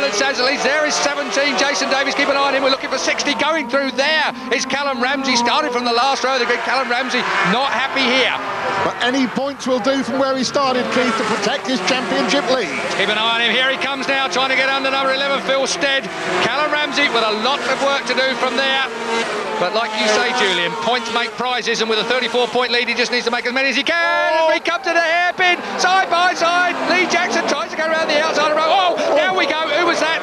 Roland Sands leads. There is 17. Jason Davies, keep an eye on him. We're looking for 60. Going through there is Callum Ramsey. Started from the last row of the grid. Callum Ramsey not happy here. But any points will do from where he started, Keith, to protect his championship lead. Keep an eye on him. Here he comes now, trying to get under number 11, Phil Stead. Callum Ramsey with a lot of work to do from there. But like you say, Julian, points make prizes, and with a 34-point lead, he just needs to make as many as he can. Oh. We come to the hairpin, side by side. Lee Jackson tries to go around the outside of the row. Oh, there we go. Who was that?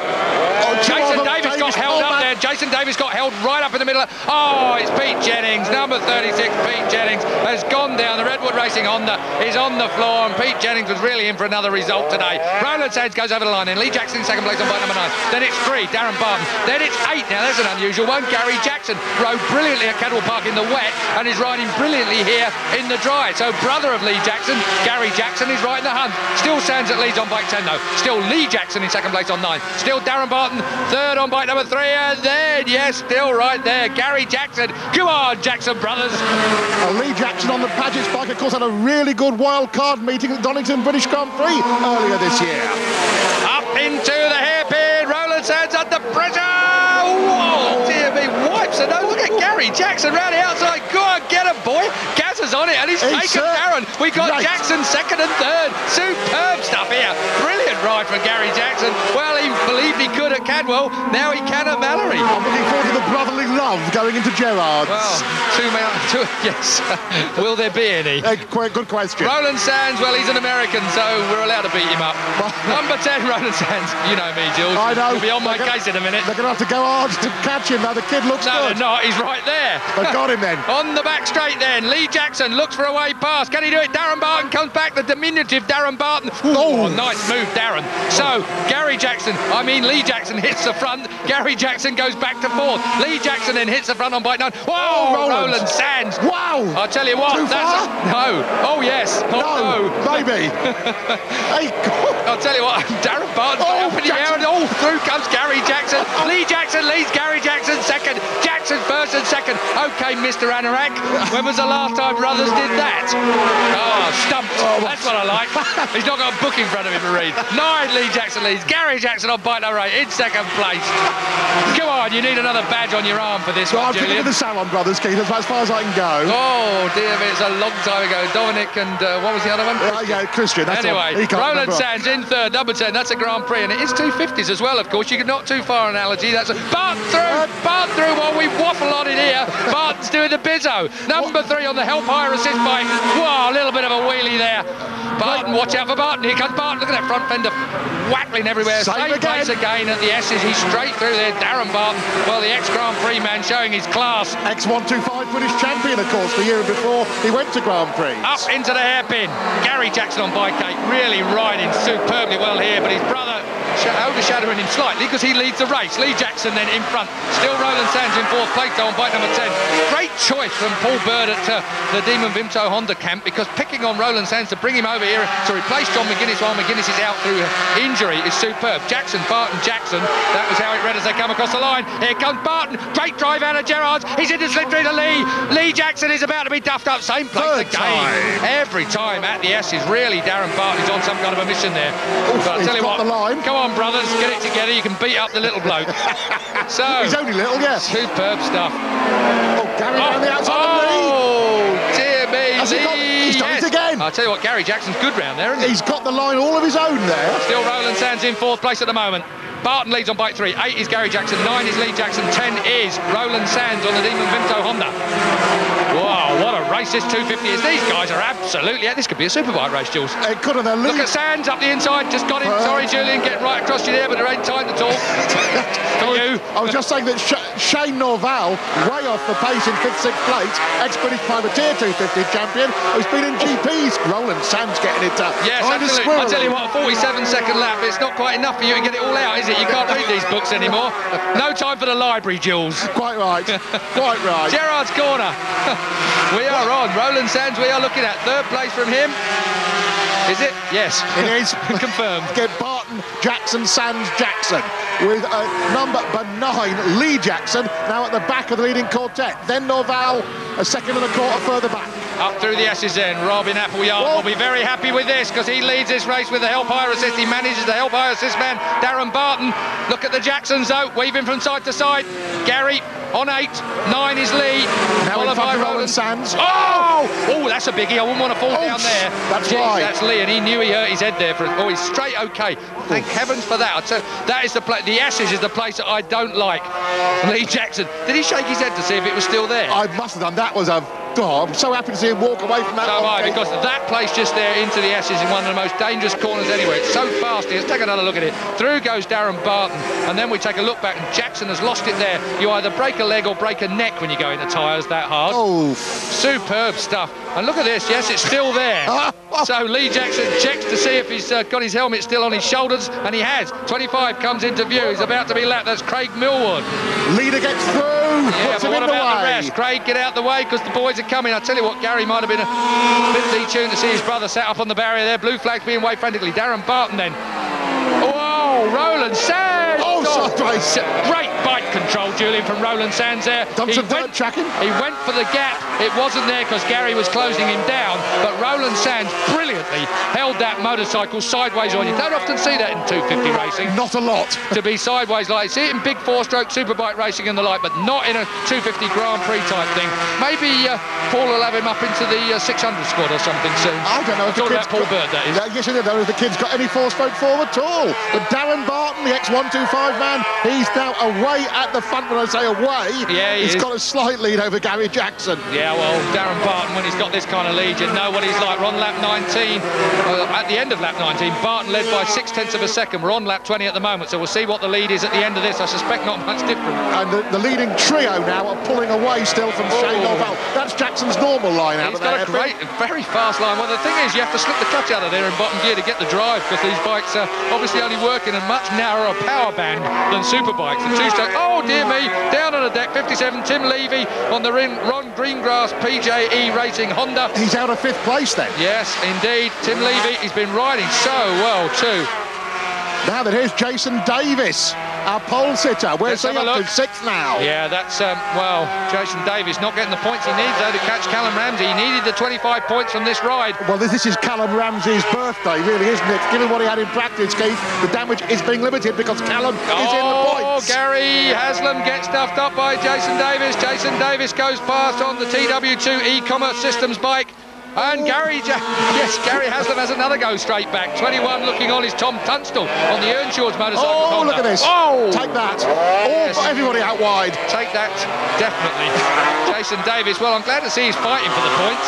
Jason Davies got held up there. Jason Davies got held right up in the middle. Oh, it's Pete Jennings, number 36. Pete Jennings has gone down. The Redwood Racing Honda is on the floor, and Pete Jennings was really in for another result today. Roland Sands goes over the line, and Lee Jackson in second place on bike number 9. Then it's 3, Darren Barton. Then it's 8. Now that's an unusual one. Gary Jackson rode brilliantly at Cadwell Park in the wet and is riding brilliantly here in the dry. So brother of Lee Jackson, Gary Jackson, is right in the hunt. Still Sands at leads on bike 10 though. Still Lee Jackson in second place on 9. Still Darren Barton third on bike number 3, and then yes, still right there, Gary Jackson. Come on, Jackson brothers. Lee Jackson on the Paget's bike, of course, had a really good wild card meeting at Donington British Grand Prix earlier this year. Up into the hairpin, Roland Sands under pressure. Whoa, dear me, wipes the nose. Look at Gary Jackson round the outside. Go on, get him, boy. Gaz is on it, and he's taken Darren. We got Jackson second and third. Superb stuff here. Brilliant ride from Gary Jackson. Well, he believed he could at Cadwell. Now he can at Mallory. I'm looking forward to the brotherly love going into Gerrard's. Well, yes. Will there be any? Good question. Roland Sands, well, he's an American, so we're allowed to beat him up. Number 10, Roland Sands. You know me, Jules. I know. We'll be on my case in a minute. They're going to have to go hard to catch him. Now the kid looks good. No, they're not. He's right there. They've got him then. On the back straight then. Lee Jackson looks for a way past. Can he do it? Darren Barton comes back. The diminutive Darren Barton. Oh, nice move, Darren. So, Lee Jackson hits the front. Gary Jackson goes back to fourth. Lee Jackson then hits the front on bike 9. Whoa, Roland Sands. Wow. I'll tell you what. Too far? No. Oh, yes. No. Maybe. Hey, I'll tell you what. Darren Barton's up in the air, and through comes Gary Jackson. Lee Jackson leads Gary Jackson second. Jackson first and second. OK, Mr. Anorak. When was the last time brothers did that? Oh, stumped. That's what I like. He's not got a book in front of him to read. 9, Lee Jackson leads. Gary Jackson on bike number 8 in second place. Come on, you need another badge on your arm for this one, I'm thinking of the Salon brothers, Keith, as far as I can go. Oh, dear me, it's a long time ago. Dominic and what was the other one? Christian. That's anyway, Roland Sands in third, number 10. That's a Grand Prix, and it is 250s as well, of course. You're not too far analogy. That's a Barton through while we waffle on it here. Barton's doing the bizzo. Number 3 on the help hire assist bike. Whoa, a little bit of a wheelie there. Barton, watch out for Barton. Here comes Barton. Look at that front fender wackling everywhere. Same place again at the S's. He's straight through there. Darren Barton, well, the ex-Grand Prix man showing his class. Ex-125 British champion, of course, the year before he went to Grand Prix. Up into the hairpin. Gary Jackson on bike 8, really riding superbly well here, but his brother overshadowing him slightly because he leads the race. Lee Jackson then in front. Still Roland Sands in fourth place on bike number 10. Great choice from Paul Bird at the Demon Vimto Honda camp, because picking on Roland Sands to bring him over here to replace John McGuinness while McGuinness is out through injury is superb. Jackson, Barton, Jackson. That was how it read as they come across the line. Here comes Barton. Great drive out of Gerrard's. He's in the slipstream to Lee. Lee Jackson is about to be duffed up. Same place again. Every time at the S is really Darren Barton is on some kind of a mission there. But I'll tell you what. Come on, brothers, get it together. You can beat up the little bloke. So he's only little, yes. Superb stuff. Oh, Gary on the outside of Lee. Oh, dear me. He's done it again. I'll tell you what, Gary Jackson's good round there, isn't he? He's got the line all of his own there. Still Roland Sands in fourth place at the moment. Barton leads on bike 3. 8 is Gary Jackson. 9 is Lee Jackson. 10 is Roland Sands on the Demon Vimto Honda. Wow, what a race this 250 is. These guys are absolutely... This could be a superbike race, Jules. It could have. Look at Sands up the inside. Just got him. Sorry, Julian, getting right across you there, but there ain't time to talk. For you. I was just saying that Shane Norval, way off the pace in 5th, 6th place, ex-British Privateer 250 champion, who's been in GPs. Roland Sands getting it up. Yes, absolutely. I'll tell you what, a 47-second lap, it's not quite enough for you to get it all out, is it? You can't read these books anymore. No time for the library, Jules. Quite right. Quite right. Gerrard's corner. We are on. Roland Sands, we are looking at third place from him. Is it? Yes. It is. Confirmed. Get Barton, Jackson, Sands, Jackson. With number 9, Lee Jackson, now at the back of the leading quartet. Then Norval, a second and a quarter further back. Up through the S's then, Robin Appleyard will be very happy with this because he leads this race with the help hire assist. He manages the help hire assist man, Darren Barton. Look at the Jacksons though, weaving from side to side. Gary on 8, 9 is Lee. Now in front of Roland Sands. Oh, that's a biggie. I wouldn't want to fall down there. That's right. That's Lee, and he knew he hurt his head there. He's straight okay. Thank heavens for that. That is the place. The S's is the place that I don't like. Lee Jackson. Did he shake his head to see if it was still there? I must have done. That was a... God, I'm so happy to see him walk away from that. So am I, because that place just there into the S's in one of the most dangerous corners anywhere. It's so fast. Let's take another look at it. Through goes Darren Barton, and then we take a look back, and Jackson has lost it there. You either break a leg or break a neck when you go into tyres that hard. Oh, superb stuff. And look at this. Yes, it's still there. So Lee Jackson checks to see if he's got his helmet still on his shoulders, and he has. 25 comes into view. He's about to be lapped. That's Craig Millward. Leader gets through. Yeah, puts but him what in the about way. the rest? Craig, get out the way because the boys are coming. I tell you what, Gary might have been a bit detuned to see his brother sat up on the barrier there. Blue flags being waved frantically. Darren Barton then. Whoa, Roland Sands! Oh, sideways. Great bike control, Julian, from Roland Sands there. Done some dirt tracking. He went for the gap. It wasn't there because Gary was closing him down, but Roland Sands brilliantly held that motorcycle sideways on. You don't often see that in 250 racing. Not a lot. To be sideways like see it in big four-stroke superbike racing and the like, but not in a 250 Grand Prix type thing. Maybe Paul will have him up into the 600 squad or something soon. I don't know if the kid's Paul Bird, that is. Yes, I don't know if the kid's got any four-stroke form at all. But Darren Barton, the ex-125 man, he's now away at the front. When I say away, yeah, he's got a slight lead over Gary Jackson. Yeah, well, Darren Barton, when he's got this kind of lead, you know what he's like. We're on lap 19. At the end of lap 19, Barton led by 0.6 of a second. We're on lap 20 at the moment, so we'll see what the lead is at the end of this. I suspect not much different. And the leading trio now are pulling away still from Shane Norvell. That's Jackson's normal line out of there. He's got a great, very fast line. Well, the thing is, you have to slip the clutch out of there in bottom gear to get the drive because these bikes are obviously only working a much narrower power band than superbikes. The two-stroke, oh dear me, down on the deck, 57, Tim Levy on the Ron Greengrass PJE Racing Honda. He's out of 5th place then. Yes, indeed. Tim Levy, he's been riding so well too. Now that here's Jason Davis, our pole sitter. Where's he up to? 6th now. Yeah, that's, well, Jason Davis not getting the points he needs, though, to catch Callum Ramsey. He needed the 25 points from this ride. Well, this is Callum Ramsey's birthday, really, isn't it? Given what he had in practice, Keith, the damage is being limited because Callum is in the points. Gary Haslam gets stuffed up by Jason Davis. Jason Davis goes past on the TW2 e-commerce systems bike. And Gary Haslam has another go straight back. 21 looking on is Tom Tunstall on the Earnshaw's motorcycle. Oh, look at this. Oh! Take that. Yes. Everybody out wide. Take that, definitely. Jason Davis, well, I'm glad to see he's fighting for the points.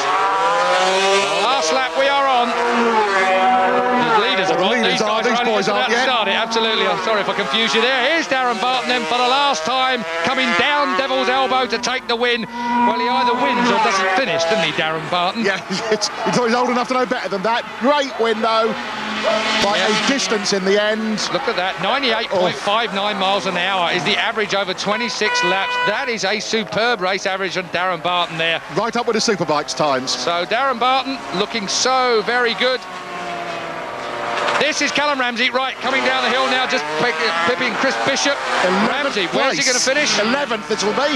Last lap we are on. The leaders are on. These boys aren't yet. Started. Absolutely. I'm sorry if I confused you there. Here's Darren Barton then for the last time, coming down Devil's Elbow to take the win. Well, he either wins or doesn't finish, doesn't he, Darren Barton? Yeah, he thought he's old enough to know better than that. Great win, though, by a distance in the end. Look at that, 98.59 miles an hour is the average over 26 laps. That is a superb race average from Darren Barton there. Right up with the Superbikes times. So Darren Barton looking so very good. This is Callum Ramsey, right, coming down the hill now, just pipping Chris Bishop. Ramsey, where's he going to finish? 11th, this will be.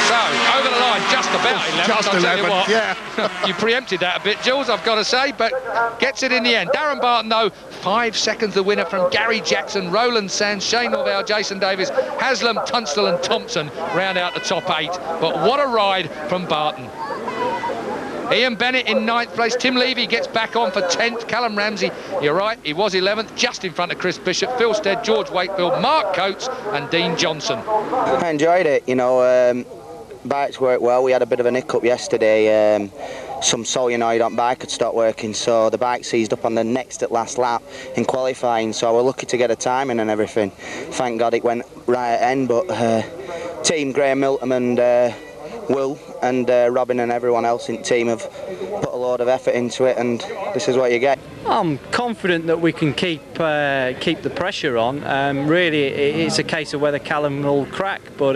So, over the line, just about 11th, just I'll 11th, tell you what. Yeah. You preempted that a bit, Jules, I've got to say, but gets it in the end. Darren Barton, though, 5 seconds the winner from Gary Jackson, Roland Sands, Shane Norvell, Jason Davis, Haslam, Tunstall and Thompson round out the top 8. But what a ride from Barton. Ian Bennett in 9th place. Tim Levy gets back on for 10th. Callum Ramsey, you're right, he was 11th, just in front of Chris Bishop, Phil Stead, George Wakefield, Mark Coates and Dean Johnson. I enjoyed it, you know, bikes worked well. We had a bit of an hiccup yesterday. Some solenoid on bike had stopped working, so the bike seized up on the next to last lap in qualifying, so I was lucky to get a timing and everything. Thank God it went right at end, but team Graham Milton and Will and Robin and everyone else in the team have put a lot of effort into it, and this is what you get. I'm confident that we can keep the pressure on. Really, it's a case of whether Callum will crack, but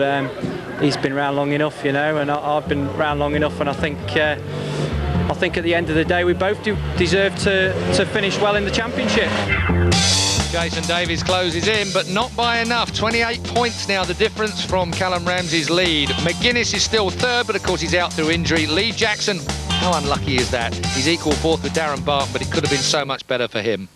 he's been around long enough, you know, and I've been around long enough, and I think at the end of the day we both do deserve to finish well in the championship. Jason Davies closes in, but not by enough. 28 points now, the difference from Callum Ramsey's lead. McGuinness is still third, but of course he's out through injury. Lee Jackson, how unlucky is that? He's equal fourth with Darren Barton, but it could have been so much better for him.